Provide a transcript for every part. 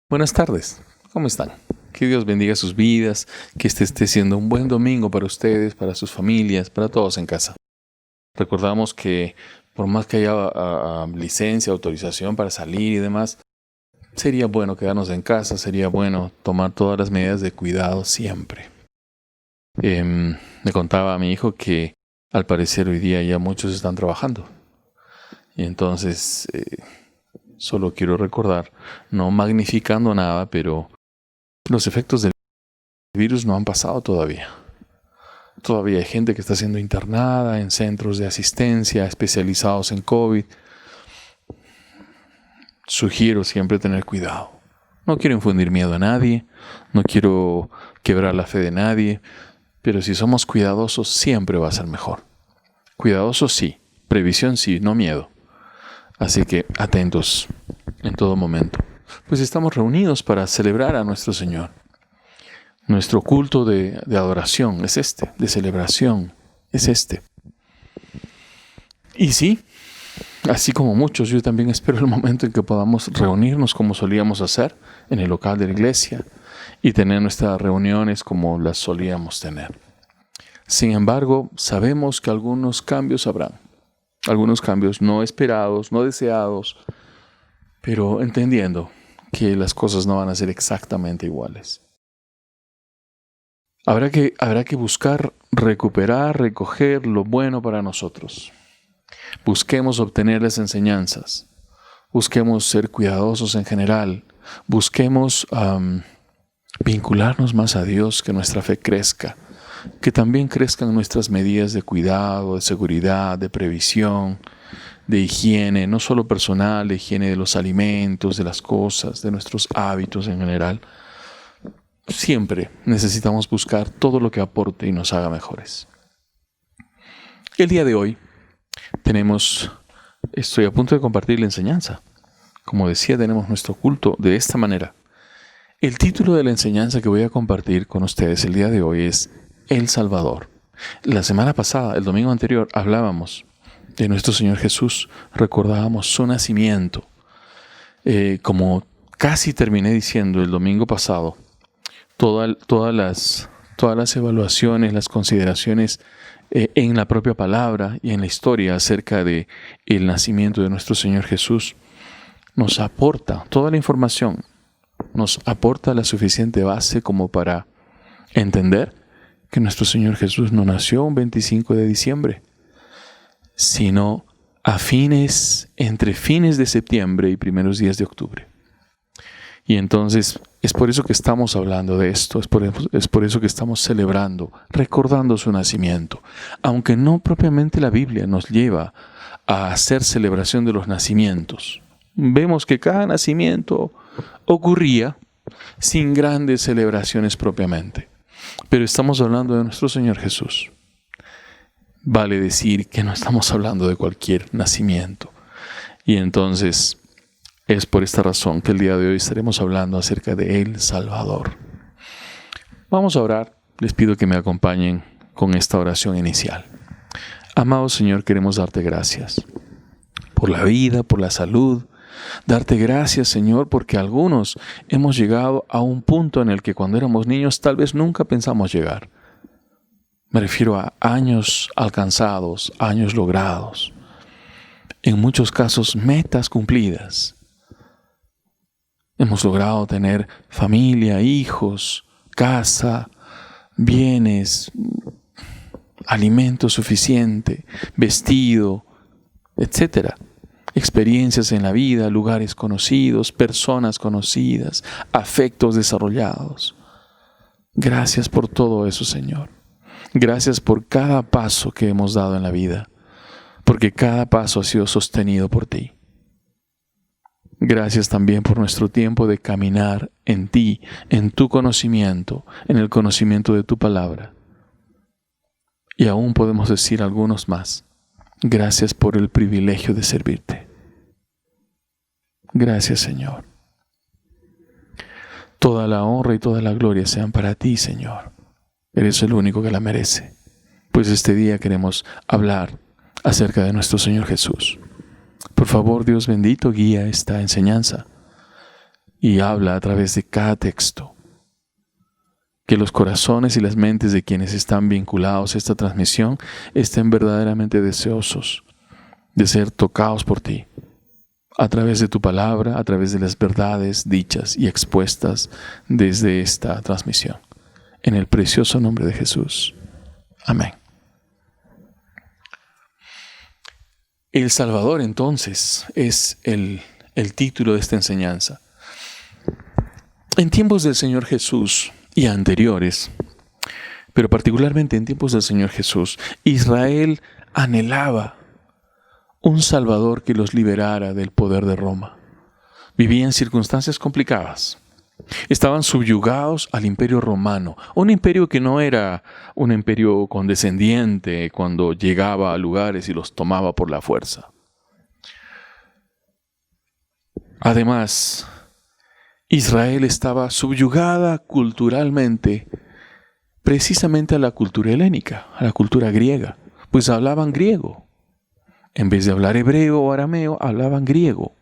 Buenas tardes, ¿cómo están? Que Dios bendiga sus vidas, que este esté siendo un buen domingo para ustedes, para sus familias, para todos en casa. Recordamos que por más que haya licencia, autorización para salir y demás, sería bueno quedarnos en casa, sería bueno tomar todas las medidas de cuidado siempre. Me contaba a mi hijo que al parecer hoy día ya muchos están trabajando. Y entonces solo quiero recordar, no magnificando nada, pero los efectos del virus no han pasado todavía. Todavía hay gente que está siendo internada en centros de asistencia especializados en COVID. Sugiero siempre tener cuidado. No quiero infundir miedo a nadie, no quiero quebrar la fe de nadie, pero si somos cuidadosos siempre va a ser mejor. Cuidadosos sí, previsión sí, no miedo. Así que atentos en todo momento. Pues estamos reunidos para celebrar a nuestro Señor. Nuestro culto de adoración es este, de celebración es este. Y sí, así como muchos, yo también espero el momento en que podamos reunirnos como solíamos hacer en el local de la iglesia y tener nuestras reuniones como las solíamos tener. Sin embargo, sabemos que algunos cambios habrán. Algunos cambios no esperados, no deseados, pero entendiendo que las cosas no van a ser exactamente iguales. Habrá que buscar recuperar, recoger lo bueno para nosotros. Busquemos obtener las enseñanzas. Busquemos ser cuidadosos en general. Busquemos vincularnos más a Dios, que nuestra fe crezca. Que también crezcan nuestras medidas de cuidado, de seguridad, de previsión, de higiene, no solo personal, de higiene de los alimentos, de las cosas, de nuestros hábitos en general. Siempre necesitamos buscar todo lo que aporte y nos haga mejores. El día de hoy estoy a punto de compartir la enseñanza. Como decía, tenemos nuestro culto de esta manera. El título de la enseñanza que voy a compartir con ustedes el día de hoy es El Salvador. La semana pasada, el domingo anterior, hablábamos de nuestro Señor Jesús, recordábamos su nacimiento. Como casi terminé diciendo el domingo pasado, todas las evaluaciones, las consideraciones en la propia palabra y en la historia acerca de el nacimiento de nuestro Señor Jesús nos aporta toda la información, nos aporta la suficiente base como para entender que nuestro Señor Jesús no nació un 25 de diciembre, sino entre fines de septiembre y primeros días de octubre. Y entonces es por eso que estamos hablando de esto, es por eso que estamos celebrando, recordando su nacimiento. Aunque no propiamente la Biblia nos lleva a hacer celebración de los nacimientos. Vemos que cada nacimiento ocurría sin grandes celebraciones propiamente. Pero estamos hablando de nuestro Señor Jesús. Vale decir que no estamos hablando de cualquier nacimiento. Y entonces es por esta razón que el día de hoy estaremos hablando acerca de El Salvador. Vamos a orar. Les pido que me acompañen con esta oración inicial. Amado Señor, queremos darte gracias por la vida, por la salud. Darte gracias, Señor, porque algunos hemos llegado a un punto en el que cuando éramos niños tal vez nunca pensamos llegar. Me refiero a años alcanzados, años logrados. En muchos casos, metas cumplidas. Hemos logrado tener familia, hijos, casa, bienes, alimento suficiente, vestido, etc. Experiencias en la vida, lugares conocidos, personas conocidas, afectos desarrollados. Gracias por todo eso, Señor. Gracias por cada paso que hemos dado en la vida, porque cada paso ha sido sostenido por ti. Gracias también por nuestro tiempo de caminar en ti, en tu conocimiento, en el conocimiento de tu palabra. Y aún podemos decir algunos más. Gracias por el privilegio de servirte. Gracias, Señor. Toda la honra y toda la gloria sean para ti, Señor. Eres el único que la merece. Pues este día queremos hablar acerca de nuestro Señor Jesús. Por favor, Dios bendito, guía esta enseñanza. y habla a través de cada texto. Que los corazones y las mentes de quienes están vinculados a esta transmisión estén verdaderamente deseosos de ser tocados por ti, a través de tu palabra, a través de las verdades dichas y expuestas desde esta transmisión. En el precioso nombre de Jesús. Amén. El Salvador, entonces, es el título de esta enseñanza. En tiempos del Señor Jesús y anteriores, pero particularmente en tiempos del Señor Jesús, Israel anhelaba un Salvador que los liberara del poder de Roma. Vivía en circunstancias complicadas. Estaban subyugados al imperio romano, un imperio que no era un imperio condescendiente cuando llegaba a lugares y los tomaba por la fuerza. Además, Israel estaba subyugada culturalmente precisamente a la cultura helénica, a la cultura griega, pues hablaban griego. En vez de hablar hebreo o arameo, hablaban griego.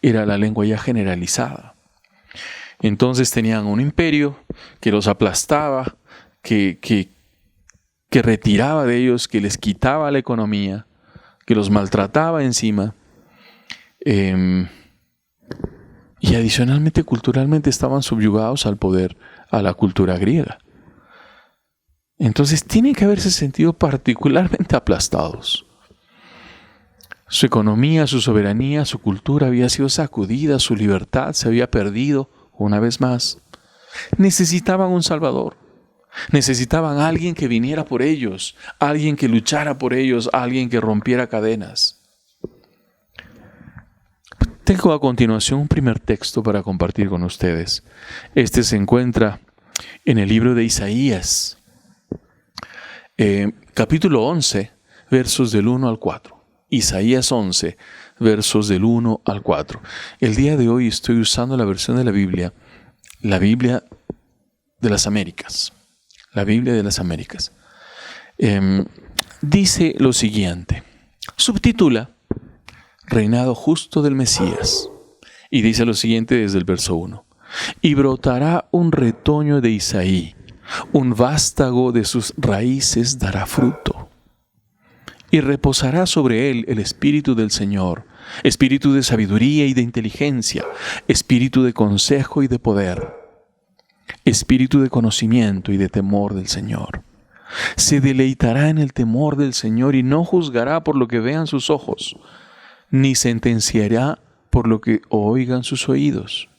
Era la lengua ya generalizada. Entonces tenían un imperio que los aplastaba, que retiraba de ellos, que les quitaba la economía, que los maltrataba encima. Y adicionalmente, culturalmente, estaban subyugados al poder, a la cultura griega. Entonces tienen que haberse sentido particularmente aplastados. Su economía, su soberanía, su cultura había sido sacudida, su libertad se había perdido una vez más. Necesitaban un Salvador. Necesitaban a alguien que viniera por ellos, alguien que luchara por ellos, alguien que rompiera cadenas. Tengo a continuación un primer texto para compartir con ustedes. Este se encuentra en el libro de Isaías, capítulo 11, versos del 1 al 4. Isaías 11, versos del 1 al 4. El día de hoy estoy usando la versión de la Biblia de las Américas. La Biblia de las Américas. Dice lo siguiente. Subtitula Reinado justo del Mesías. Y dice lo siguiente desde el verso 1. Y brotará un retoño de Isaí, un vástago de sus raíces dará fruto. Y reposará sobre él el Espíritu del Señor, Espíritu de sabiduría y de inteligencia, Espíritu de consejo y de poder, Espíritu de conocimiento y de temor del Señor. Se deleitará en el temor del Señor y no juzgará por lo que vean sus ojos, ni sentenciará por lo que oigan sus oídos,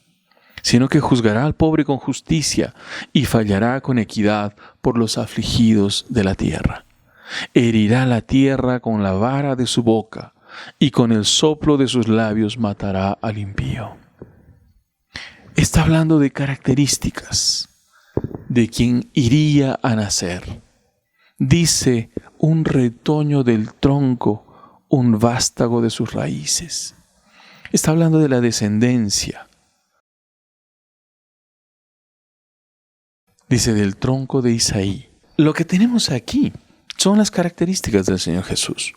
sino que juzgará al pobre con justicia y fallará con equidad por los afligidos de la tierra. Herirá la tierra con la vara de su boca, y con el soplo de sus labios matará al impío. Está hablando de características de quien iría a nacer. Dice, un retoño del tronco, un vástago de sus raíces. Está hablando de la descendencia. Dice, del tronco de Isaí. Lo que tenemos aquí son las características del Señor Jesús.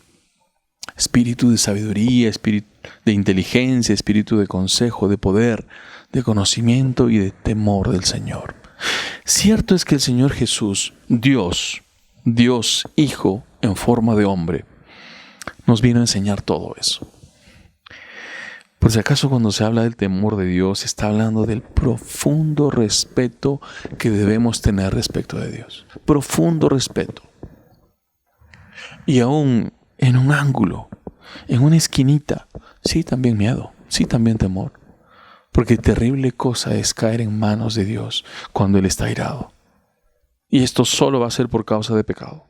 Espíritu de sabiduría, espíritu de inteligencia, espíritu de consejo, de poder, de conocimiento y de temor del Señor. Cierto es que el Señor Jesús, Dios Hijo en forma de hombre, nos vino a enseñar todo eso. Por si acaso cuando se habla del temor de Dios, se está hablando del profundo respeto que debemos tener respecto de Dios. Profundo respeto. Y aún en un ángulo, en una esquinita, sí también miedo, sí también temor. Porque terrible cosa es caer en manos de Dios cuando Él está airado. Y esto solo va a ser por causa de pecado.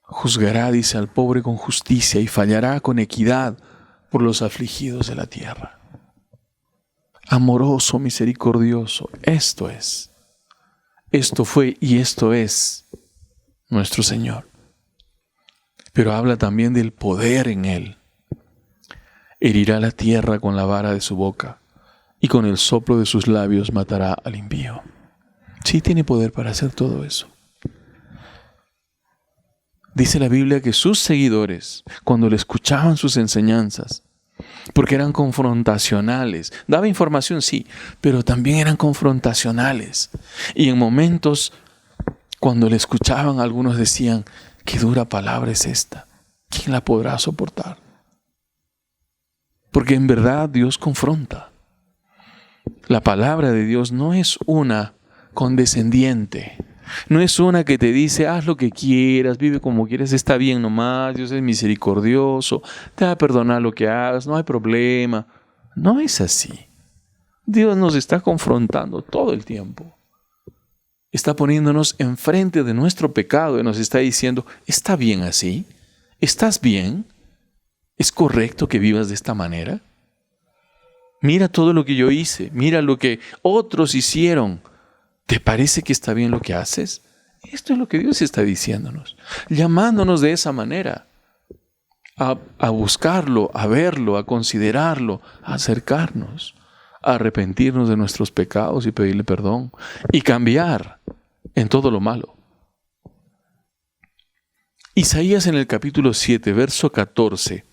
Juzgará, dice, al pobre con justicia y fallará con equidad por los afligidos de la tierra. Amoroso, misericordioso, esto fue y esto es nuestro Señor. Pero habla también del poder en Él. Herirá la tierra con la vara de su boca y con el soplo de sus labios matará al impío. Sí tiene poder para hacer todo eso. Dice la Biblia que sus seguidores, cuando le escuchaban sus enseñanzas, porque eran confrontacionales. Daba información, sí, pero también eran confrontacionales. Y en momentos, cuando le escuchaban, algunos decían, qué dura palabra es esta. ¿Quién la podrá soportar? Porque en verdad Dios confronta. La palabra de Dios no es una condescendiente. No es una que te dice, haz lo que quieras, vive como quieras, está bien nomás, Dios es misericordioso, te va a perdonar lo que hagas, no hay problema. No es así. Dios nos está confrontando todo el tiempo. Está poniéndonos enfrente de nuestro pecado y nos está diciendo, ¿está bien así? ¿Estás bien? ¿Es correcto que vivas de esta manera? Mira todo lo que yo hice, mira lo que otros hicieron. ¿Te parece que está bien lo que haces? Esto es lo que Dios está diciéndonos, llamándonos de esa manera, a buscarlo, a verlo, a considerarlo, a acercarnos, a arrepentirnos de nuestros pecados y pedirle perdón y cambiar en todo lo malo. Isaías en el capítulo 7, verso 14,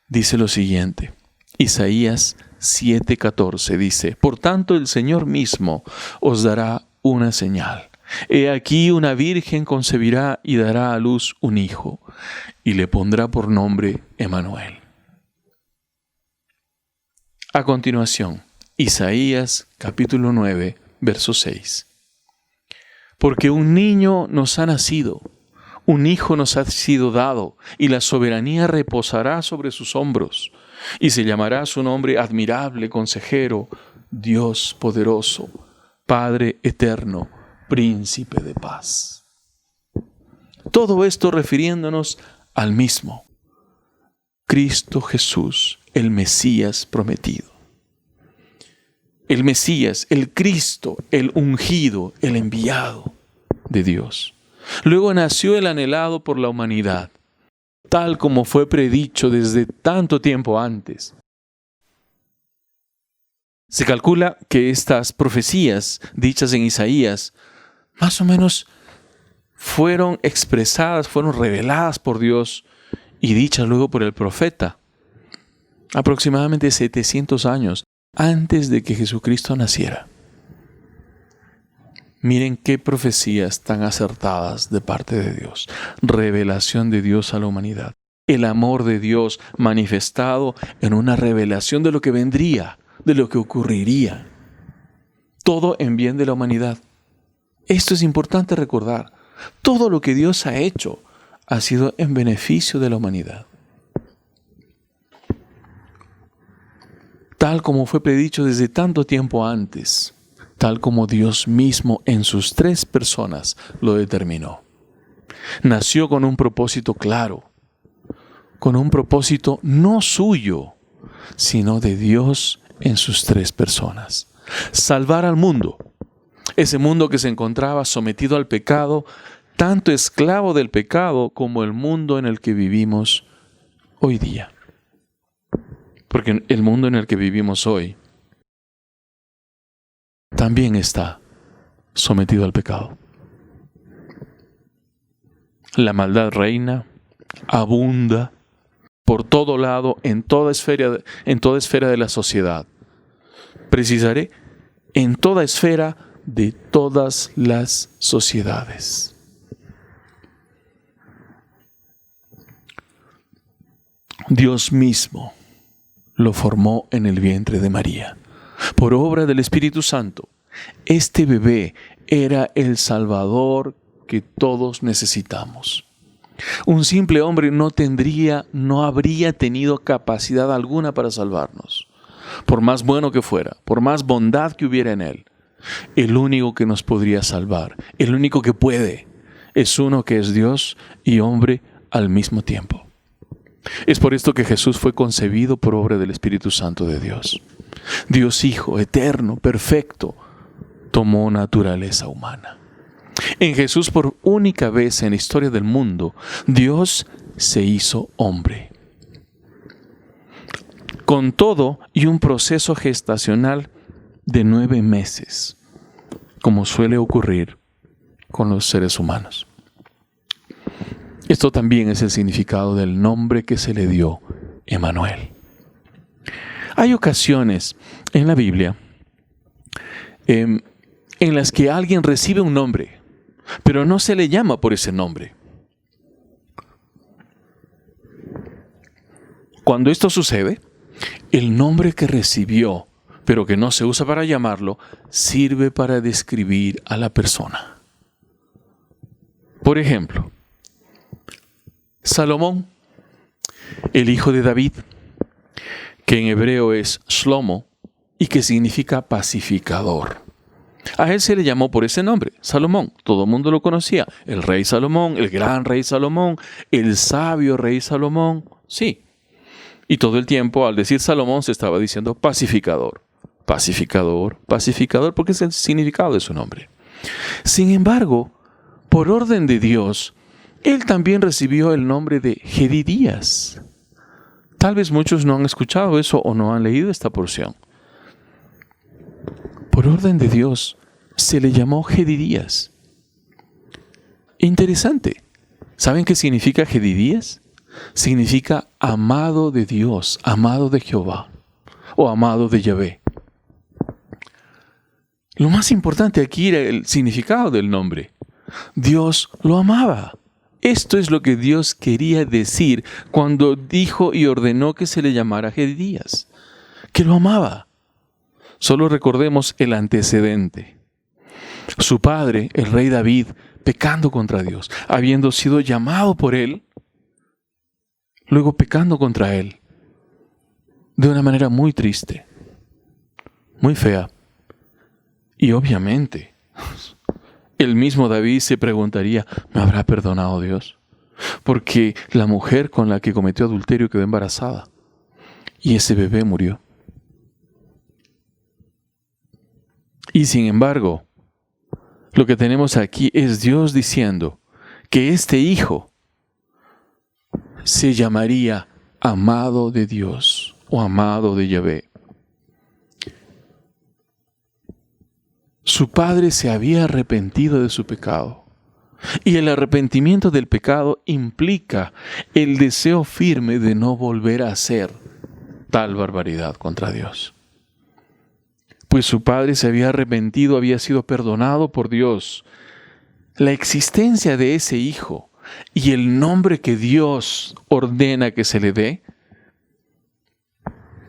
dice lo siguiente. Isaías 7:14 dice, por tanto el Señor mismo os dará una señal. He aquí una virgen concebirá y dará a luz un hijo, y le pondrá por nombre Emmanuel. A continuación, Isaías capítulo 9, verso 6. Porque un niño nos ha nacido, un hijo nos ha sido dado, y la soberanía reposará sobre sus hombros. Y se llamará su nombre admirable, consejero, Dios poderoso, Padre eterno, príncipe de paz. Todo esto refiriéndonos al mismo, Cristo Jesús, el Mesías prometido. El Mesías, el Cristo, el ungido, el enviado de Dios. Luego nació el anhelado por la humanidad, tal como fue predicho desde tanto tiempo antes. Se calcula que estas profecías dichas en Isaías, más o menos fueron expresadas, fueron reveladas por Dios y dichas luego por el profeta, aproximadamente 700 años antes de que Jesucristo naciera. Miren qué profecías tan acertadas de parte de Dios. Revelación de Dios a la humanidad. El amor de Dios manifestado en una revelación de lo que vendría, de lo que ocurriría. Todo en bien de la humanidad. Esto es importante recordar. Todo lo que Dios ha hecho ha sido en beneficio de la humanidad. Tal como fue predicho desde tanto tiempo antes. Tal como Dios mismo en sus tres personas lo determinó. Nació con un propósito claro, con un propósito no suyo, sino de Dios en sus tres personas. Salvar al mundo, ese mundo que se encontraba sometido al pecado, tanto esclavo del pecado como el mundo en el que vivimos hoy día. Porque el mundo en el que vivimos hoy también está sometido al pecado. La maldad reina, abunda por todo lado, en toda esfera de la sociedad. Precisaré, en toda esfera de todas las sociedades. Dios mismo lo formó en el vientre de María. Por obra del Espíritu Santo, este bebé era el Salvador que todos necesitamos. Un simple hombre no habría tenido capacidad alguna para salvarnos. Por más bueno que fuera, por más bondad que hubiera en él, el único que nos podría salvar, el único que puede, es uno que es Dios y hombre al mismo tiempo. Es por esto que Jesús fue concebido por obra del Espíritu Santo de Dios. Dios Hijo, eterno, perfecto, tomó naturaleza humana. En Jesús, por única vez en la historia del mundo, Dios se hizo hombre. Con todo y un proceso gestacional de 9 meses, como suele ocurrir con los seres humanos. Esto también es el significado del nombre que se le dio, Emmanuel. Hay ocasiones en la Biblia en las que alguien recibe un nombre, pero no se le llama por ese nombre. Cuando esto sucede, el nombre que recibió, pero que no se usa para llamarlo, sirve para describir a la persona. Por ejemplo, Salomón, el hijo de David, que en hebreo es Shlomo y que significa pacificador. A él se le llamó por ese nombre, Salomón. Todo el mundo lo conocía. El rey Salomón, el gran rey Salomón, el sabio rey Salomón. Sí. Y todo el tiempo, al decir Salomón, se estaba diciendo pacificador. Pacificador, pacificador, porque es el significado de su nombre. Sin embargo, por orden de Dios, él también recibió el nombre de Jedidías. Tal vez muchos no han escuchado eso o no han leído esta porción. Por orden de Dios, se le llamó Jedidías. Interesante. ¿Saben qué significa Jedidías? Significa amado de Dios, amado de Jehová o amado de Yahvé. Lo más importante aquí era el significado del nombre. Dios lo amaba. Esto es lo que Dios quería decir cuando dijo y ordenó que se le llamara Jedidías, que lo amaba. Solo recordemos el antecedente. Su padre, el rey David, pecando contra Dios, habiendo sido llamado por él, luego pecando contra él, de una manera muy triste, muy fea. Y obviamente, el mismo David se preguntaría, ¿me habrá perdonado Dios? Porque la mujer con la que cometió adulterio quedó embarazada y ese bebé murió. Y sin embargo, lo que tenemos aquí es Dios diciendo que este hijo se llamaría amado de Dios o amado de Yahvé. Su padre se había arrepentido de su pecado. Y el arrepentimiento del pecado implica el deseo firme de no volver a hacer tal barbaridad contra Dios. Pues su padre se había arrepentido, había sido perdonado por Dios. La existencia de ese hijo y el nombre que Dios ordena que se le dé,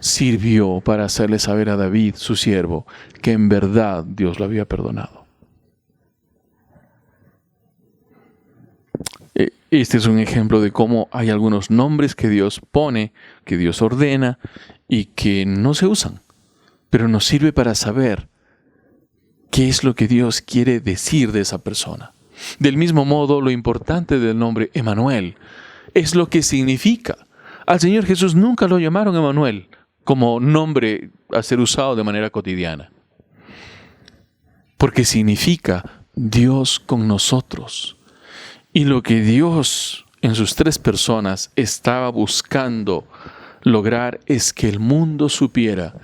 sirvió para hacerle saber a David, su siervo, que en verdad Dios lo había perdonado. Este es un ejemplo de cómo hay algunos nombres que Dios pone, que Dios ordena y que no se usan, pero nos sirve para saber qué es lo que Dios quiere decir de esa persona. Del mismo modo, lo importante del nombre Emanuel es lo que significa. Al Señor Jesús nunca lo llamaron Emanuel como nombre a ser usado de manera cotidiana, porque significa Dios con nosotros. Y lo que Dios en sus tres personas estaba buscando lograr es que el mundo supiera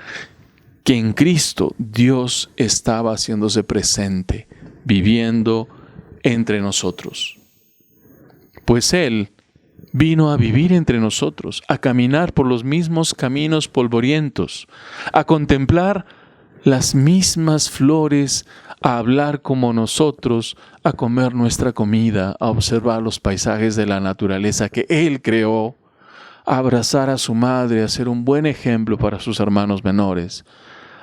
que en Cristo Dios estaba haciéndose presente, viviendo entre nosotros. Pues Él vino a vivir entre nosotros, a caminar por los mismos caminos polvorientos, a contemplar las mismas flores, a hablar como nosotros, a comer nuestra comida, a observar los paisajes de la naturaleza que Él creó, a abrazar a su madre, a ser un buen ejemplo para sus hermanos menores,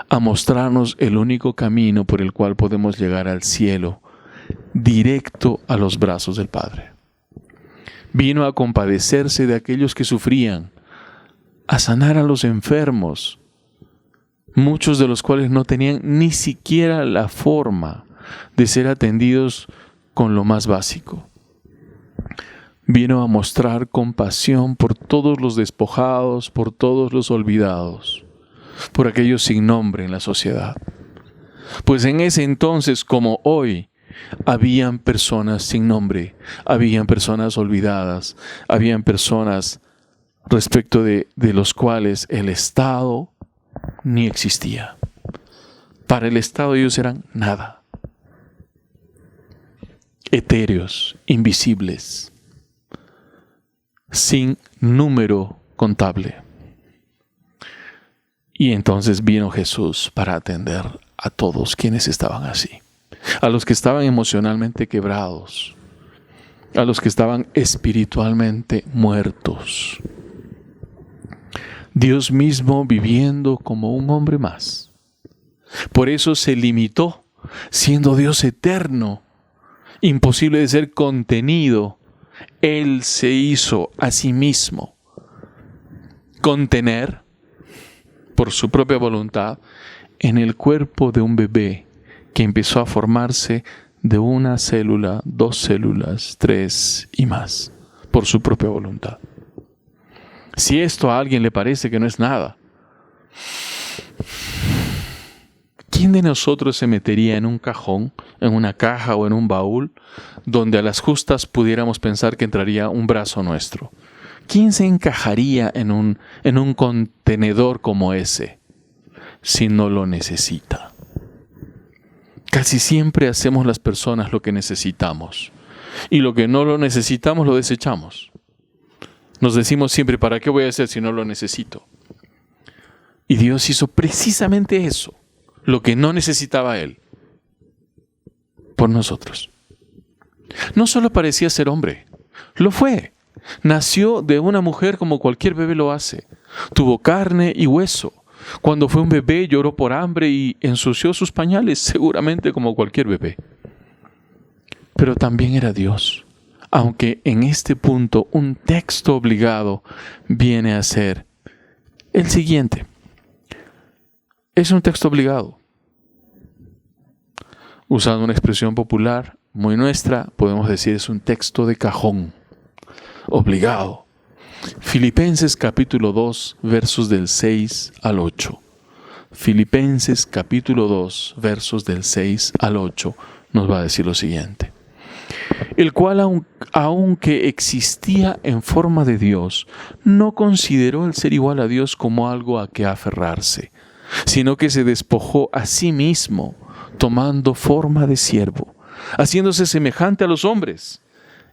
a mostrarnos el único camino por el cual podemos llegar al cielo, directo a los brazos del Padre. Vino a compadecerse de aquellos que sufrían, a sanar a los enfermos, muchos de los cuales no tenían ni siquiera la forma de ser atendidos con lo más básico. Vino a mostrar compasión por todos los despojados, por todos los olvidados, por aquellos sin nombre en la sociedad. Pues en ese entonces, como hoy, habían personas sin nombre, habían personas olvidadas, habían personas respecto de los cuales el Estado ni existía. Para el Estado ellos eran nada. Etéreos, invisibles, sin número contable. Y entonces vino Jesús para atender a todos quienes estaban así, a los que estaban emocionalmente quebrados, a los que estaban espiritualmente muertos. Dios mismo viviendo como un hombre más. Por eso se limitó, siendo Dios eterno, imposible de ser contenido. Él se hizo a sí mismo contener por su propia voluntad en el cuerpo de un bebé que empezó a formarse de una célula, 2 células, 3 y más, por su propia voluntad. Si esto a alguien le parece que no es nada, ¿quién de nosotros se metería en un cajón, en una caja o en un baúl, donde a las justas pudiéramos pensar que entraría un brazo nuestro? ¿Quién se encajaría en un contenedor como ese si no lo necesita? Casi siempre hacemos las personas lo que necesitamos, y lo que no lo necesitamos lo desechamos. Nos decimos siempre, ¿para qué voy a hacer si no lo necesito? Y Dios hizo precisamente eso, lo que no necesitaba Él, por nosotros. No solo parecía ser hombre, lo fue. Nació de una mujer como cualquier bebé lo hace. Tuvo carne y hueso. Cuando fue un bebé lloró por hambre y ensució sus pañales, seguramente como cualquier bebé. Pero también era Dios, aunque en este punto un texto obligado viene a ser el siguiente. Es un texto obligado. Usando una expresión popular muy nuestra, podemos decir es un texto de cajón, obligado. Filipenses capítulo 2, versos del 6 al 8. Filipenses capítulo 2, versos del 6 al 8, nos va a decir lo siguiente. El cual, aunque existía en forma de Dios, no consideró el ser igual a Dios como algo a que aferrarse, sino que se despojó a sí mismo, tomando forma de siervo, haciéndose semejante a los hombres,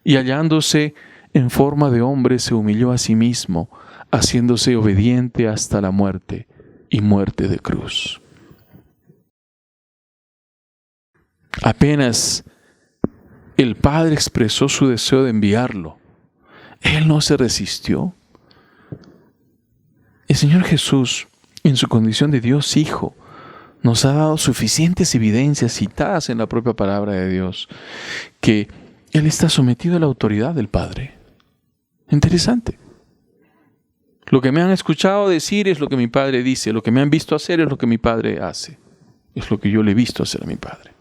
y hallándose en forma de hombre se humilló a sí mismo, haciéndose obediente hasta la muerte y muerte de cruz. Apenas el Padre expresó su deseo de enviarlo, Él no se resistió. El Señor Jesús, en su condición de Dios Hijo, nos ha dado suficientes evidencias citadas en la propia palabra de Dios, que Él está sometido a la autoridad del Padre. Interesante. Lo que me han escuchado decir es lo que mi Padre dice, lo que me han visto hacer es lo que mi Padre hace, es lo que yo le he visto hacer a mi Padre.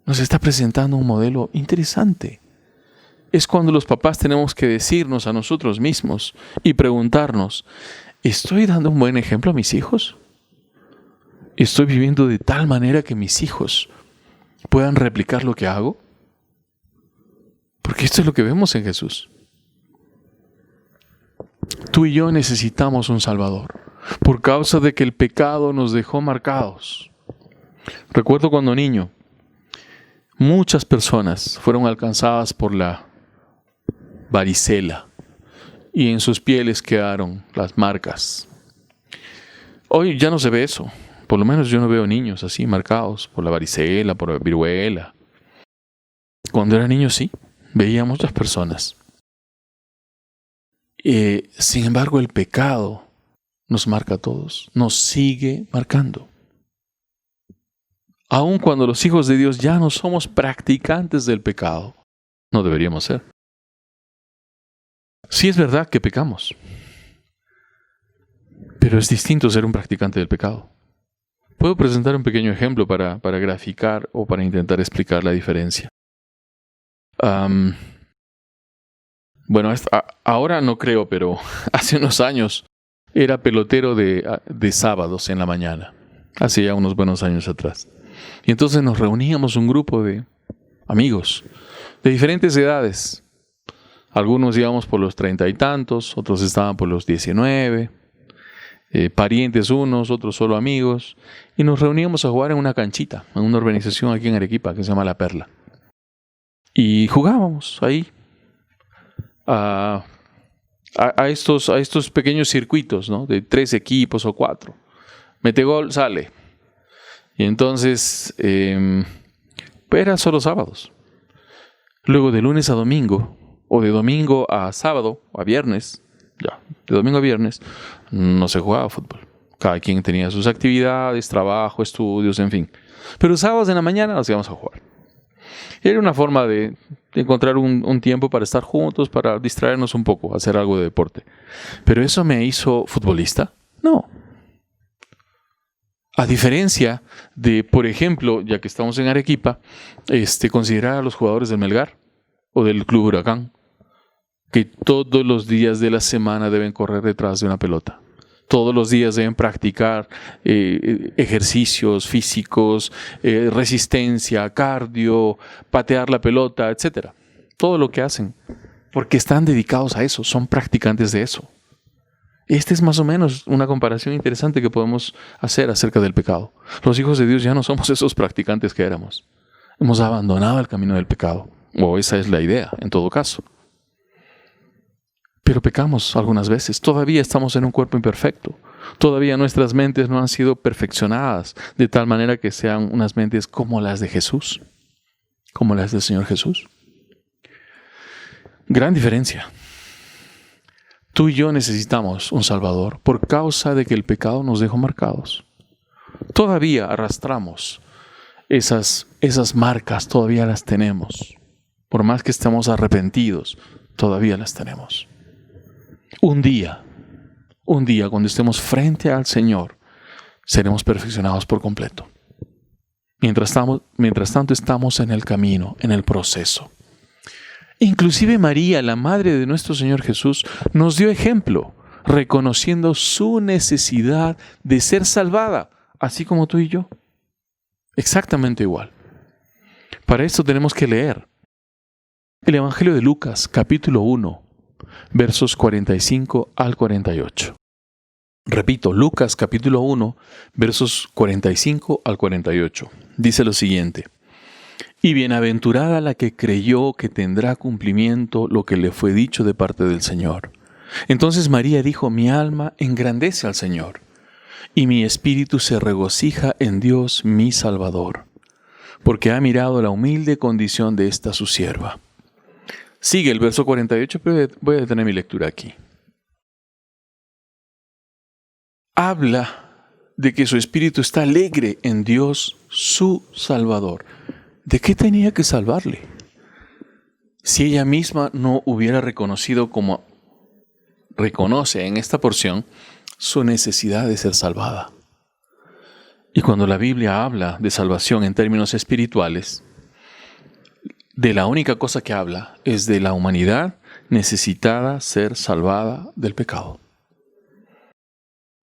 Nos está presentando un modelo interesante. Es cuando los papás tenemos que decirnos a nosotros mismos y preguntarnos, ¿estoy dando un buen ejemplo a mis hijos? ¿Estoy viviendo de tal manera que mis hijos puedan replicar lo que hago? Porque esto es lo que vemos en Jesús. Tú y yo necesitamos un Salvador, por causa de que el pecado nos dejó marcados. Recuerdo cuando niño, muchas personas fueron alcanzadas por la varicela y en sus pieles quedaron las marcas. Hoy ya no se ve eso. Por lo menos yo no veo niños así marcados por la varicela, por la viruela. Cuando era niño sí, veía muchas personas. Sin embargo, el pecado nos marca a todos, nos sigue marcando. Aun cuando los hijos de Dios ya no somos practicantes del pecado, no deberíamos ser. Sí es verdad que pecamos, pero es distinto ser un practicante del pecado. Puedo presentar un pequeño ejemplo para graficar o para intentar explicar la diferencia. Bueno, ahora no creo, pero hace unos años era pelotero de sábados en la mañana, hace ya unos buenos años atrás. Y entonces nos reuníamos un grupo de amigos de diferentes edades. Algunos íbamos por los 30 y tantos, otros estaban por los 19, parientes unos, otros solo amigos. Y nos reuníamos a jugar en una canchita, en una urbanización aquí en Arequipa que se llama La Perla. Y jugábamos ahí a estos pequeños circuitos, ¿no? De 3 equipos o 4. mete gol, sale. Y entonces, era solo sábados. Luego de lunes a domingo, o de domingo a sábado, o a viernes, de domingo a viernes, no se jugaba fútbol. Cada quien tenía sus actividades, trabajo, estudios, en fin. Pero sábados en la mañana nos íbamos a jugar. Era una forma de encontrar un tiempo para estar juntos, para distraernos un poco, hacer algo de deporte. ¿Pero eso me hizo futbolista? No. A diferencia de, por ejemplo, ya que estamos en Arequipa, considerar a los jugadores del Melgar o del Club Huracán, que todos los días de la semana deben correr detrás de una pelota. Todos los días deben practicar ejercicios físicos, resistencia, cardio, patear la pelota, etc. Todo lo que hacen, porque están dedicados a eso, son practicantes de eso. Esta es más o menos una comparación interesante que podemos hacer acerca del pecado. Los hijos de Dios ya no somos esos practicantes que éramos. Hemos abandonado el camino del pecado, o esa es la idea, en todo caso. Pero pecamos algunas veces. Todavía estamos en un cuerpo imperfecto. Todavía nuestras mentes no han sido perfeccionadas de tal manera que sean unas mentes como las de Jesús, como las del Señor Jesús. Gran diferencia. Tú y yo necesitamos un Salvador por causa de que el pecado nos dejó marcados. Todavía arrastramos esas marcas, todavía las tenemos. Por más que estemos arrepentidos, todavía las tenemos. Un día, cuando estemos frente al Señor, seremos perfeccionados por completo. Mientras tanto, estamos en el camino, en el proceso. Inclusive María, la madre de nuestro Señor Jesús, nos dio ejemplo, reconociendo su necesidad de ser salvada, así como tú y yo. Exactamente igual. Para esto tenemos que leer el Evangelio de Lucas, capítulo 1, versos 45 al 48. Repito, Lucas capítulo 1, versos 45 al 48. Dice lo siguiente: Y bienaventurada la que creyó que tendrá cumplimiento lo que le fue dicho de parte del Señor. Entonces María dijo: Mi alma engrandece al Señor, y mi espíritu se regocija en Dios mi Salvador, porque ha mirado la humilde condición de esta su sierva. Sigue el verso 48, pero voy a detener mi lectura aquí. Habla de que su espíritu está alegre en Dios, su Salvador. ¿De qué tenía que salvarle? Si ella misma no hubiera reconocido, como reconoce en esta porción, su necesidad de ser salvada. Y cuando la Biblia habla de salvación en términos espirituales, de la única cosa que habla es de la humanidad necesitada ser salvada del pecado.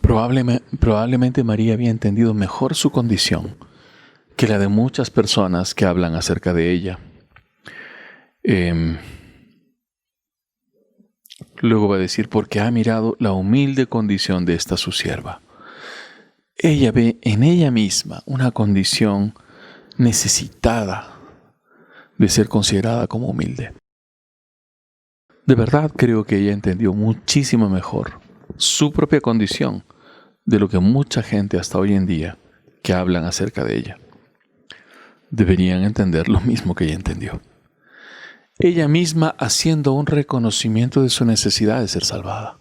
Probablemente María había entendido mejor su condición que la de muchas personas que hablan acerca de ella. Luego va a decir: porque ha mirado la humilde condición de esta su sierva. Ella ve en ella misma una condición necesitada de ser considerada como humilde. De verdad creo que ella entendió muchísimo mejor su propia condición de lo que mucha gente hasta hoy en día que hablan acerca de ella deberían entender lo mismo que ella entendió. Ella misma haciendo un reconocimiento de su necesidad de ser salvada.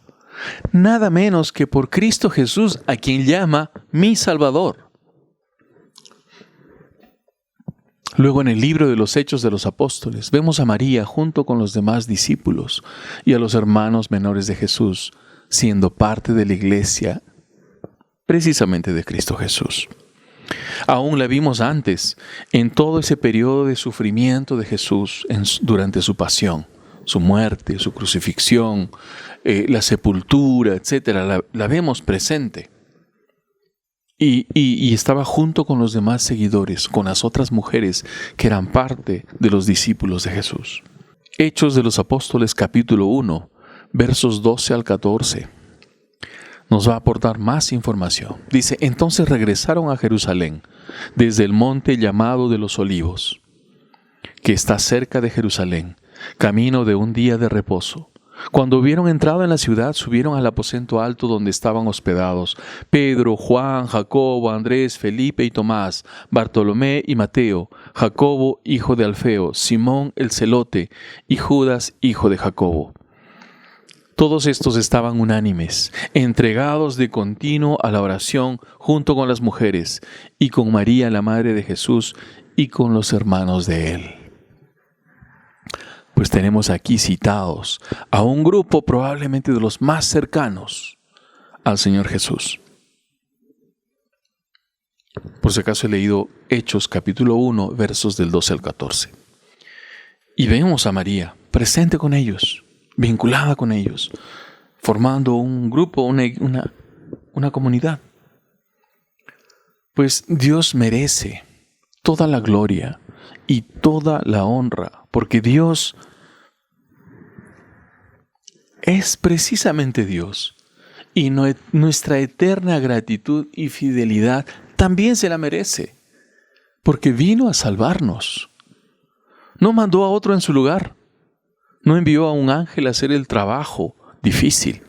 Nada menos que por Cristo Jesús, a quien llama mi Salvador. Luego en el libro de los Hechos de los Apóstoles vemos a María junto con los demás discípulos y a los hermanos menores de Jesús siendo parte de la iglesia precisamente de Cristo Jesús. Aún la vimos antes en todo ese periodo de sufrimiento de Jesús durante su pasión, su muerte, su crucifixión, la sepultura, etc. La vemos presente. Y estaba junto con los demás seguidores, con las otras mujeres que eran parte de los discípulos de Jesús. Hechos de los Apóstoles capítulo 1, versos 12 al 14, nos va a aportar más información. Dice: entonces regresaron a Jerusalén, desde el monte llamado de los Olivos, que está cerca de Jerusalén, camino de un día de reposo. Cuando hubieron entrado en la ciudad, subieron al aposento alto donde estaban hospedados Pedro, Juan, Jacobo, Andrés, Felipe y Tomás, Bartolomé y Mateo, Jacobo, hijo de Alfeo, Simón el celote y Judas, hijo de Jacobo. Todos estos estaban unánimes, entregados de continuo a la oración junto con las mujeres y con María, la madre de Jesús, y con los hermanos de él. Pues tenemos aquí citados a un grupo probablemente de los más cercanos al Señor Jesús. Por si acaso he leído Hechos capítulo 1, versos del 12 al 14. Y vemos a María presente con ellos, vinculada con ellos, formando un grupo, una comunidad. Pues Dios merece toda la gloria y toda la honra, porque Dios es precisamente Dios, y nuestra eterna gratitud y fidelidad también se la merece, porque vino a salvarnos. No mandó a otro en su lugar, no envió a un ángel a hacer el trabajo difícil.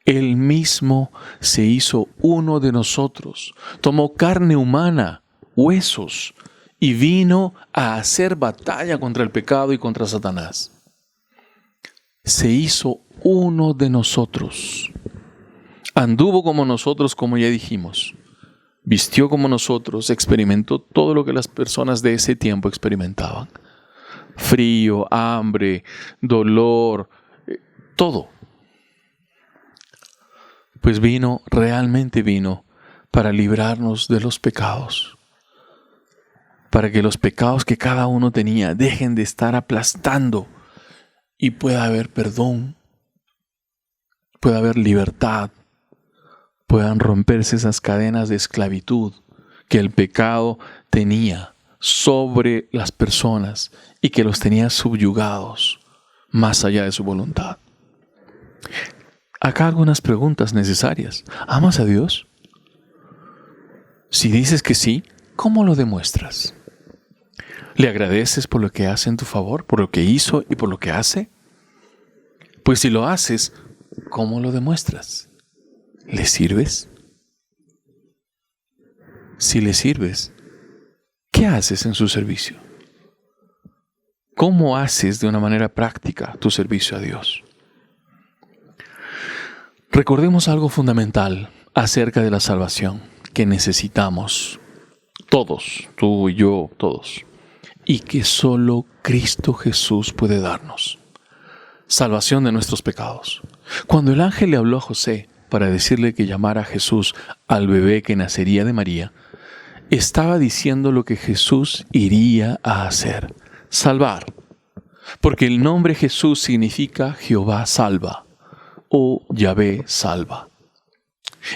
Él mismo se hizo uno de nosotros, tomó carne humana, huesos, y vino a hacer batalla contra el pecado y contra Satanás. Se hizo uno de nosotros. Anduvo como nosotros, como ya dijimos. Vistió como nosotros, experimentó todo lo que las personas de ese tiempo experimentaban. Frío, hambre, dolor, todo. Pues realmente vino para librarnos de los pecados. Para que los pecados que cada uno tenía dejen de estar aplastando y pueda haber perdón, pueda haber libertad, puedan romperse esas cadenas de esclavitud que el pecado tenía sobre las personas y que los tenía subyugados más allá de su voluntad. Acá algunas preguntas necesarias. ¿Amas a Dios? Si dices que sí, ¿cómo lo demuestras? ¿Le agradeces por lo que hace en tu favor, por lo que hizo y por lo que hace? Pues si lo haces, ¿cómo lo demuestras? ¿Le sirves? Si le sirves, ¿qué haces en su servicio? ¿Cómo haces de una manera práctica tu servicio a Dios? Recordemos algo fundamental acerca de la salvación que necesitamos todos, tú y yo, todos, y que solo Cristo Jesús puede darnos. Salvación de nuestros pecados. Cuando el ángel le habló a José para decirle que llamara a Jesús al bebé que nacería de María, estaba diciendo lo que Jesús iría a hacer, salvar, porque el nombre Jesús significa Jehová salva o Yahvé salva.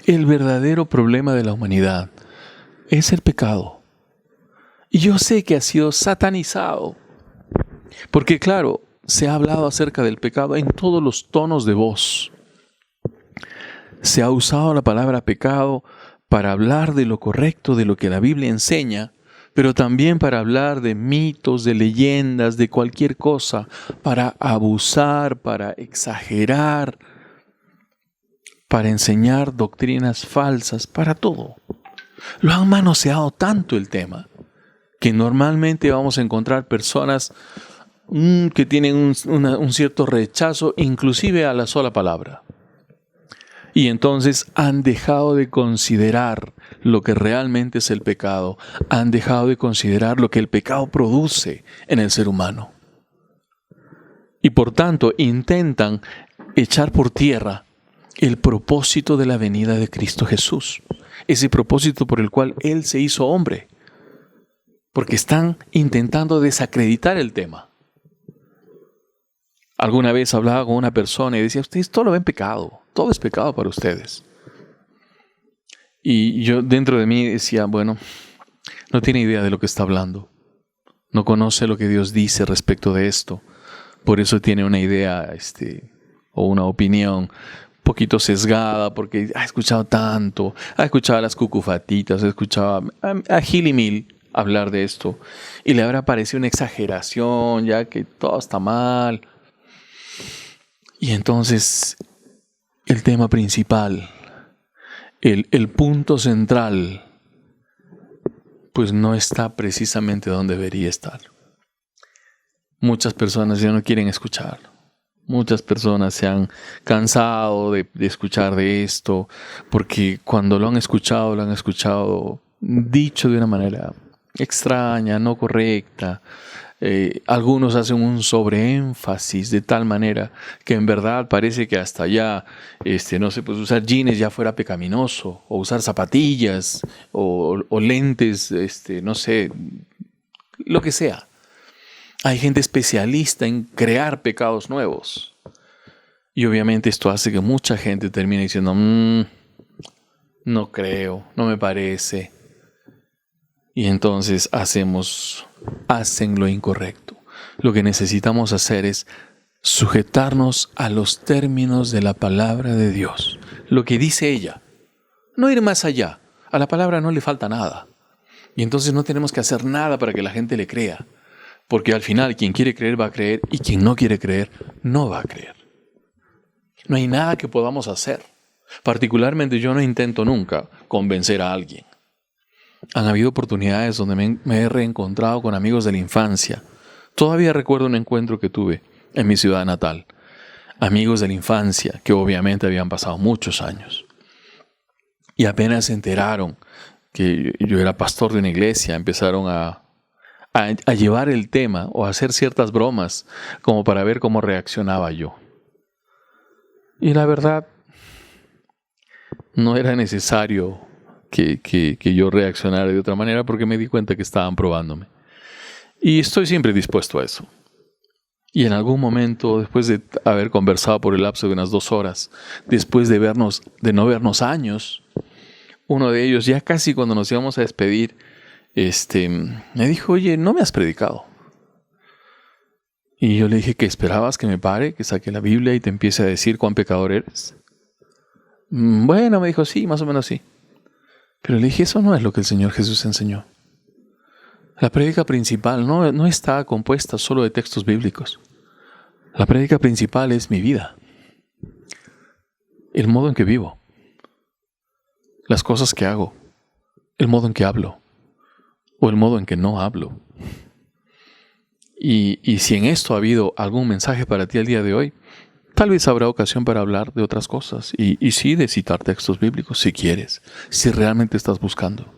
El verdadero problema de la humanidad es el pecado. Y yo sé que ha sido satanizado, porque claro, se ha hablado acerca del pecado en todos los tonos de voz. Se ha usado la palabra pecado para hablar de lo correcto, de lo que la Biblia enseña, pero también para hablar de mitos, de leyendas, de cualquier cosa, para abusar, para exagerar, para enseñar doctrinas falsas, para todo. Lo han manoseado tanto el tema, que normalmente vamos a encontrar personas que tienen un cierto rechazo, inclusive a la sola palabra. Y entonces han dejado de considerar lo que realmente es el pecado, han dejado de considerar lo que el pecado produce en el ser humano. Y por tanto intentan echar por tierra el propósito de la venida de Cristo Jesús, ese propósito por el cual Él se hizo hombre, porque están intentando desacreditar el tema. Alguna vez hablaba con una persona y decía, ustedes todo lo ven pecado, todo es pecado para ustedes. Y yo dentro de mí decía, bueno, no tiene idea de lo que está hablando, no conoce lo que Dios dice respecto de esto, por eso tiene una idea o una opinión un poquito sesgada, porque ha escuchado tanto, ha escuchado a las cucufatitas, ha escuchado a Gil y Mil hablar de esto, y le habrá parecido una exageración, ya que todo está mal. Y entonces el tema principal, el punto central, pues no está precisamente donde debería estar. Muchas personas ya no quieren escuchar. Muchas personas se han cansado de escuchar de esto, porque cuando lo han escuchado dicho de una manera extraña, no correcta. Algunos hacen un sobreénfasis de tal manera que en verdad parece que hasta ya, no sé, pues usar jeans ya fuera pecaminoso, o usar zapatillas, o lentes, no sé, lo que sea. Hay gente especialista en crear pecados nuevos. Y obviamente esto hace que mucha gente termine diciendo, no creo, no me parece. Y entonces hacen lo incorrecto. Lo que necesitamos hacer es sujetarnos a los términos de la palabra de Dios. Lo que dice ella. No ir más allá. A la palabra no le falta nada. Y entonces no tenemos que hacer nada para que la gente le crea. Porque al final quien quiere creer va a creer y quien no quiere creer no va a creer. No hay nada que podamos hacer. Particularmente yo no intento nunca convencer a alguien. Han habido oportunidades donde me he reencontrado con amigos de la infancia. Todavía recuerdo un encuentro que tuve en mi ciudad natal. Amigos de la infancia que obviamente habían pasado muchos años. Y apenas se enteraron que yo era pastor de una iglesia, empezaron a llevar el tema o a hacer ciertas bromas como para ver cómo reaccionaba yo. Y la verdad, no era necesario que yo reaccionara de otra manera porque me di cuenta que estaban probándome. Y estoy siempre dispuesto a eso. Y en algún momento, después de haber conversado por el lapso de unas 2 horas, después de no vernos años, uno de ellos, ya casi cuando nos íbamos a despedir, me dijo, oye, ¿no me has predicado? Y yo le dije que esperabas que me pare, que saque la Biblia y te empiece a decir cuán pecador eres. Bueno, me dijo, sí, más o menos sí. Pero le dije, eso no es lo que el Señor Jesús enseñó. La prédica principal no está compuesta solo de textos bíblicos. La prédica principal es mi vida. El modo en que vivo. Las cosas que hago. El modo en que hablo. O el modo en que no hablo. Y si en esto ha habido algún mensaje para ti el día de hoy, tal vez habrá ocasión para hablar de otras cosas y sí de citar textos bíblicos si quieres, si realmente estás buscando.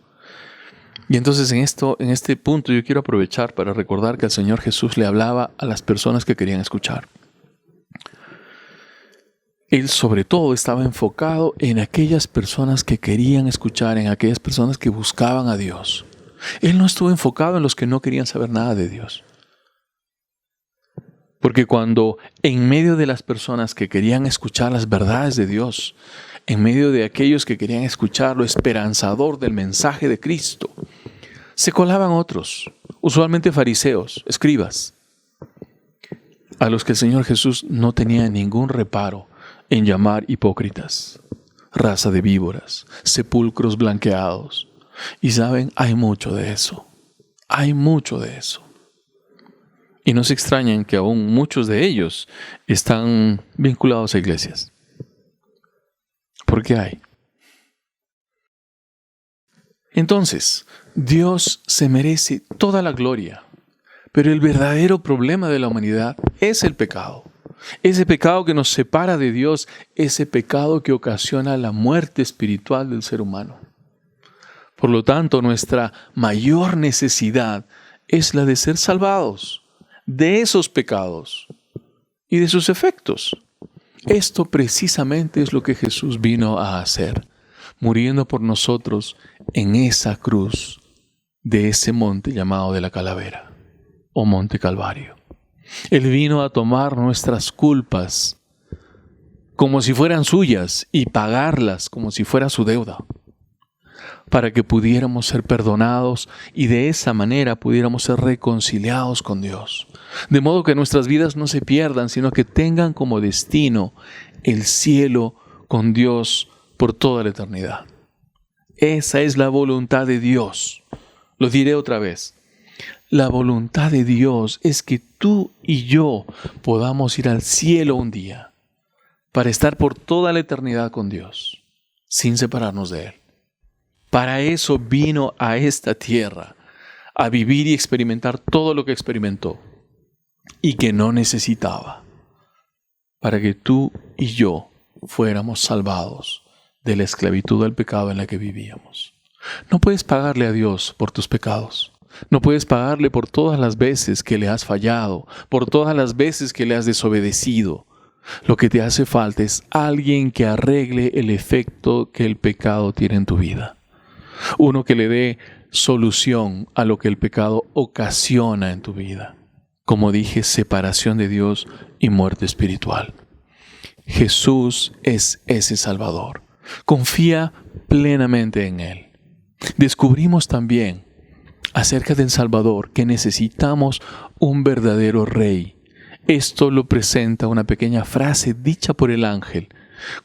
Y entonces en este punto yo quiero aprovechar para recordar que el Señor Jesús le hablaba a las personas que querían escuchar. Él sobre todo estaba enfocado en aquellas personas que querían escuchar, en aquellas personas que buscaban a Dios. Él no estuvo enfocado en los que no querían saber nada de Dios. Porque cuando en medio de las personas que querían escuchar las verdades de Dios, en medio de aquellos que querían escuchar lo esperanzador del mensaje de Cristo, se colaban otros, usualmente fariseos, escribas, a los que el Señor Jesús no tenía ningún reparo en llamar hipócritas, raza de víboras, sepulcros blanqueados. Y saben, hay mucho de eso. Hay mucho de eso. Y no se extrañen que aún muchos de ellos están vinculados a iglesias. ¿Por qué hay? Entonces, Dios se merece toda la gloria, pero el verdadero problema de la humanidad es el pecado. Ese pecado que nos separa de Dios, ese pecado que ocasiona la muerte espiritual del ser humano. Por lo tanto, nuestra mayor necesidad es la de ser salvados de esos pecados y de sus efectos. Esto precisamente es lo que Jesús vino a hacer, muriendo por nosotros en esa cruz de ese monte llamado de la Calavera o Monte Calvario. Él vino a tomar nuestras culpas como si fueran suyas y pagarlas como si fuera su deuda, para que pudiéramos ser perdonados y de esa manera pudiéramos ser reconciliados con Dios. De modo que nuestras vidas no se pierdan, sino que tengan como destino el cielo con Dios por toda la eternidad. Esa es la voluntad de Dios. Lo diré otra vez. La voluntad de Dios es que tú y yo podamos ir al cielo un día. para estar por toda la eternidad con Dios, sin separarnos de Él. Para eso vino a esta tierra, a vivir y experimentar todo lo que experimentó y que no necesitaba, para que tú y yo fuéramos salvados de la esclavitud al pecado en la que vivíamos. No puedes pagarle a Dios por tus pecados. No puedes pagarle por todas las veces que le has fallado, por todas las veces que le has desobedecido. Lo que te hace falta es alguien que arregle el efecto que el pecado tiene en tu vida. Uno que le dé solución a lo que el pecado ocasiona en tu vida. Como dije, separación de Dios y muerte espiritual. Jesús es ese Salvador. Confía plenamente en Él. Descubrimos también acerca del Salvador que necesitamos un verdadero Rey. Esto lo presenta una pequeña frase dicha por el ángel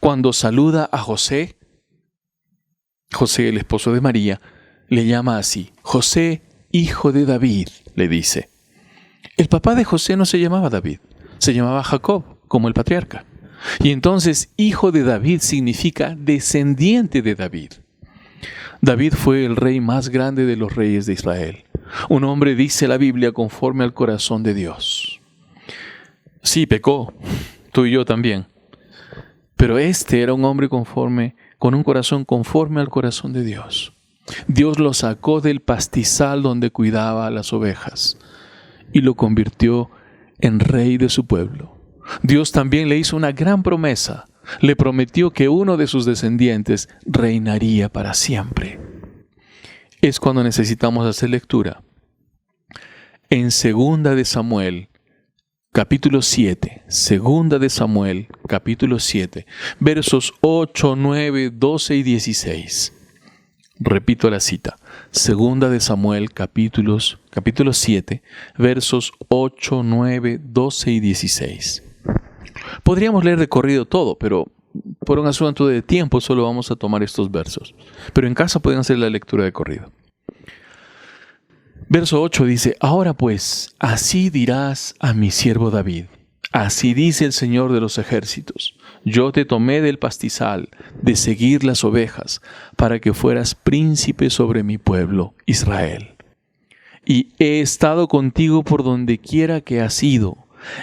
cuando saluda a José. José, el esposo de María, le llama así: José, hijo de David, le dice. El papá de José no se llamaba David, se llamaba Jacob, como el patriarca. Y entonces, hijo de David significa descendiente de David. David fue el rey más grande de los reyes de Israel. Un hombre, dice la Biblia, conforme al corazón de Dios. Sí, pecó, tú y yo también. Pero este era un hombre con un corazón conforme al corazón de Dios. Dios lo sacó del pastizal donde cuidaba a las ovejas y lo convirtió en rey de su pueblo. Dios también le hizo una gran promesa. Le prometió que uno de sus descendientes reinaría para siempre. Es cuando necesitamos hacer lectura. En 2 de Samuel, capítulo 7, 2 de Samuel, capítulo 7, versos 8, 9, 12 y 16. Repito la cita. 2 de Samuel, capítulo 7, versos 8, 9, 12 y 16. Podríamos leer de corrido todo, pero por un asunto de tiempo solo vamos a tomar estos versos. Pero en casa pueden hacer la lectura de corrido. Verso 8 dice: Ahora pues, así dirás a mi siervo David. Así dice el Señor de los ejércitos: Yo te tomé del pastizal, de seguir las ovejas, para que fueras príncipe sobre mi pueblo, Israel. Y he estado contigo por donde quiera que has ido,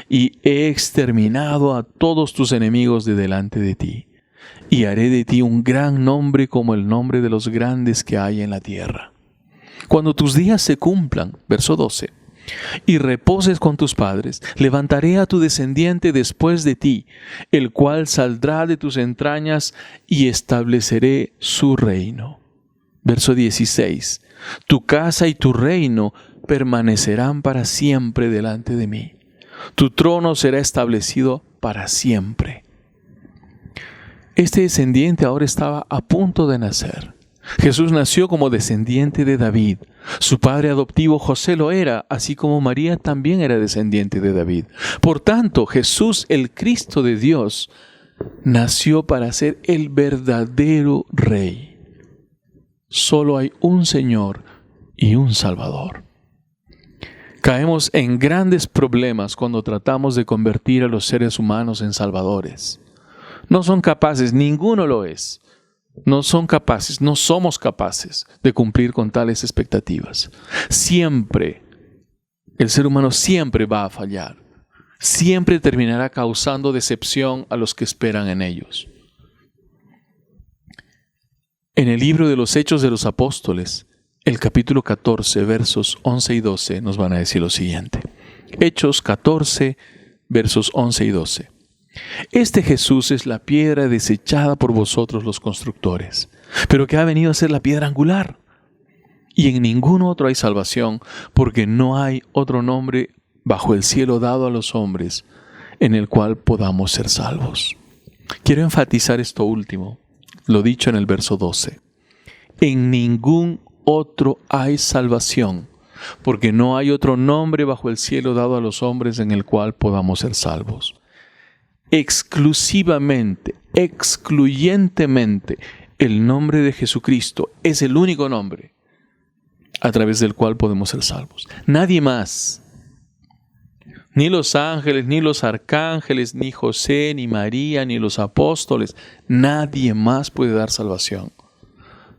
y he exterminado a todos tus enemigos de delante de ti, y haré de ti un gran nombre como el nombre de los grandes que hay en la tierra. Cuando tus días se cumplan, verso 12, y reposes con tus padres, levantaré a tu descendiente después de ti, el cual saldrá de tus entrañas, y estableceré su reino. Verso 16, tu casa y tu reino permanecerán para siempre delante de mí. Tu trono será establecido para siempre. Este descendiente ahora estaba a punto de nacer. Jesús nació como descendiente de David. Su padre adoptivo José lo era, así como María también era descendiente de David. Por tanto, Jesús, el Cristo de Dios, nació para ser el verdadero Rey. Solo hay un Señor y un Salvador. Caemos en grandes problemas cuando tratamos de convertir a los seres humanos en salvadores. No son capaces, ninguno lo es. No son capaces, no somos capaces de cumplir con tales expectativas. Siempre, el ser humano siempre va a fallar. Siempre terminará causando decepción a los que esperan en ellos. En el libro de los Hechos de los Apóstoles, el capítulo 14, versos 11 y 12 nos van a decir lo siguiente. Hechos 14, versos 11 y 12. Este Jesús es la piedra desechada por vosotros los constructores, pero que ha venido a ser la piedra angular. Y en ningún otro hay salvación, porque no hay otro nombre bajo el cielo dado a los hombres en el cual podamos ser salvos. Quiero enfatizar esto último, lo dicho en el verso 12. En ningún otro hay salvación, porque no hay otro nombre bajo el cielo dado a los hombres en el cual podamos ser salvos. Exclusivamente, excluyentemente, el nombre de Jesucristo es el único nombre a través del cual podemos ser salvos. Nadie más Ni los ángeles, ni los arcángeles, ni José, ni María, ni los apóstoles. Nadie más puede dar salvación.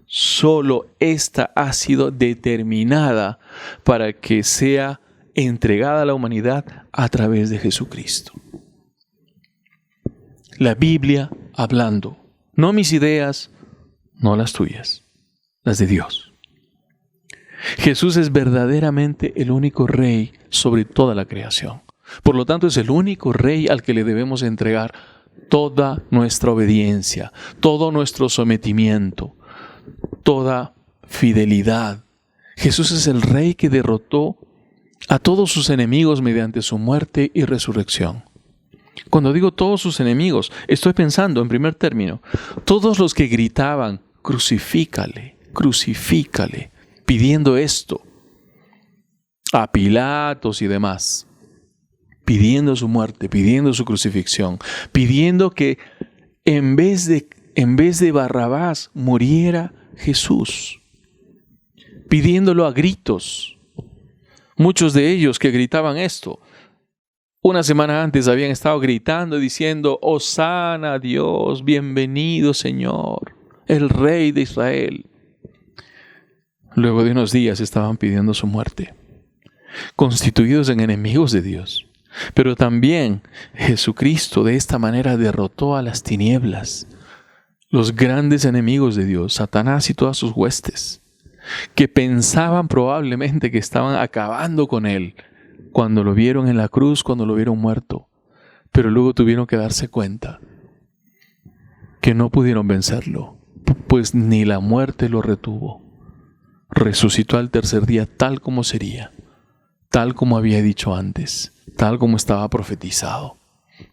Solo esta ha sido determinada para que sea entregada a la humanidad a través de Jesucristo. La Biblia hablando, no mis ideas, no las tuyas, las de Dios. Jesús es verdaderamente el único Rey sobre toda la creación. Por lo tanto, es el único Rey al que le debemos entregar toda nuestra obediencia, todo nuestro sometimiento, toda fidelidad. Jesús es el Rey que derrotó a todos sus enemigos mediante su muerte y resurrección. Cuando digo todos sus enemigos, estoy pensando en primer término, todos los que gritaban, crucifícale, crucifícale, pidiendo esto a Pilatos y demás, pidiendo su muerte, pidiendo su crucifixión, pidiendo que en vez de Barrabás muriera Jesús, pidiéndolo a gritos. Muchos de ellos que gritaban esto, una semana antes habían estado gritando y diciendo, Hosana a Dios, bienvenido Señor, el Rey de Israel. Luego de unos días estaban pidiendo su muerte, constituidos en enemigos de Dios. Pero también Jesucristo de esta manera derrotó a las tinieblas, los grandes enemigos de Dios, Satanás y todas sus huestes, que pensaban probablemente que estaban acabando con Él cuando lo vieron en la cruz, cuando lo vieron muerto. Pero luego tuvieron que darse cuenta que no pudieron vencerlo, pues ni la muerte lo retuvo. Resucitó al tercer día tal como sería, tal como había dicho antes, tal como estaba profetizado.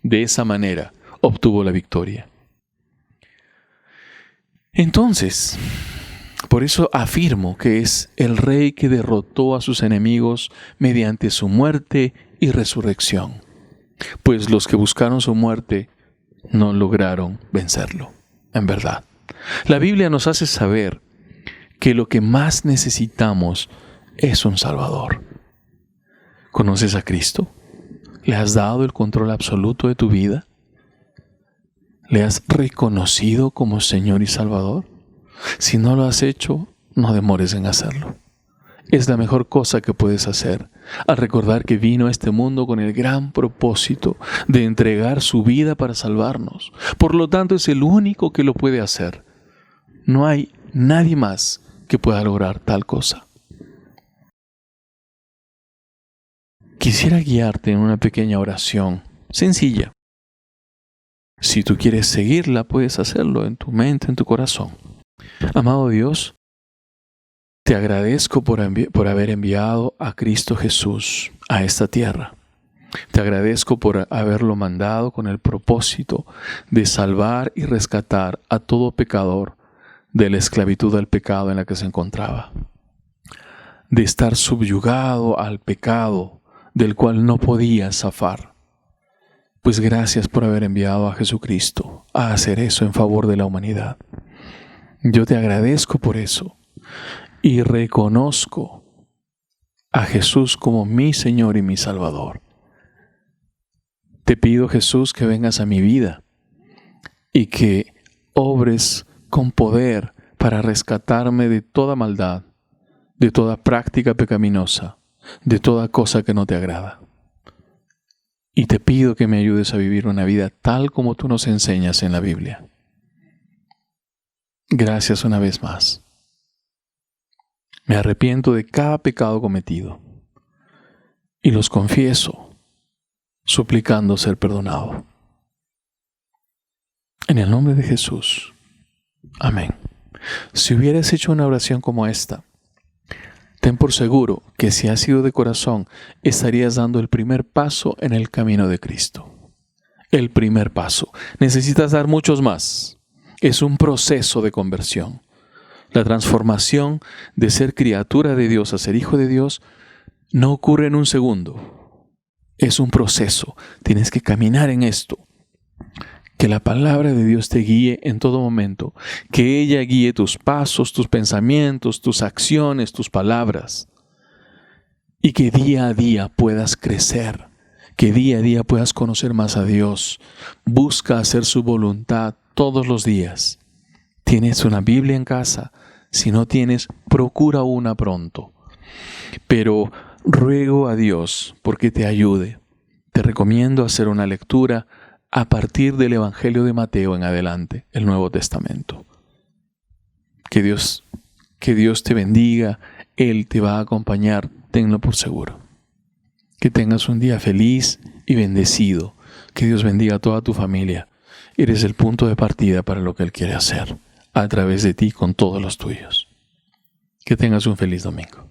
De esa manera obtuvo la victoria. Entonces, por eso afirmo que es el Rey que derrotó a sus enemigos mediante su muerte y resurrección, pues los que buscaron su muerte no lograron vencerlo, en verdad. La Biblia nos hace saber que lo que más necesitamos es un Salvador. ¿Conoces a Cristo? ¿Le has dado el control absoluto de tu vida? ¿Le has reconocido como Señor y Salvador? Si no lo has hecho, no demores en hacerlo. Es la mejor cosa que puedes hacer al recordar que vino a este mundo con el gran propósito de entregar su vida para salvarnos. Por lo tanto, es el único que lo puede hacer. No hay nadie más que pueda lograr tal cosa. Quisiera guiarte en una pequeña oración sencilla. Si tú quieres seguirla, puedes hacerlo en tu mente, en tu corazón. Amado Dios, te agradezco por haber enviado a Cristo Jesús a esta tierra. Te agradezco por haberlo mandado con el propósito de salvar y rescatar a todo pecador de la esclavitud al pecado en la que se encontraba, de estar subyugado al pecado del cual no podía zafar. Pues gracias por haber enviado a Jesucristo a hacer eso en favor de la humanidad. Yo te agradezco por eso y reconozco a Jesús como mi Señor y mi Salvador. Te pido, Jesús, que vengas a mi vida y que obres con poder para rescatarme de toda maldad, de toda práctica pecaminosa, de toda cosa que no te agrada. Y te pido que me ayudes a vivir una vida tal como tú nos enseñas en la Biblia. Gracias una vez más. Me arrepiento de cada pecado cometido y los confieso, suplicando ser perdonado. En el nombre de Jesús. Amén. Si hubieras hecho una oración como esta, ten por seguro que si has sido de corazón, estarías dando el primer paso en el camino de Cristo. El primer paso. Necesitas dar muchos más. Es un proceso de conversión. La transformación de ser criatura de Dios a ser hijo de Dios no ocurre en un segundo. Es un proceso. Tienes que caminar en esto. Que la palabra de Dios te guíe en todo momento. Que ella guíe tus pasos, tus pensamientos, tus acciones, tus palabras. Y que día a día puedas crecer. que día a día puedas conocer más a Dios. Busca hacer su voluntad todos los días. ¿Tienes una Biblia en casa? Si no tienes, procura una pronto. Pero ruego a Dios porque te ayude. Te recomiendo hacer una lectura a partir del Evangelio de Mateo en adelante, el Nuevo Testamento. Que Dios te bendiga. Él te va a acompañar, tenlo por seguro. Que tengas un día feliz y bendecido. Que Dios bendiga a toda tu familia. Eres el punto de partida para lo que Él quiere hacer a través de ti con todos los tuyos. Que tengas un feliz domingo.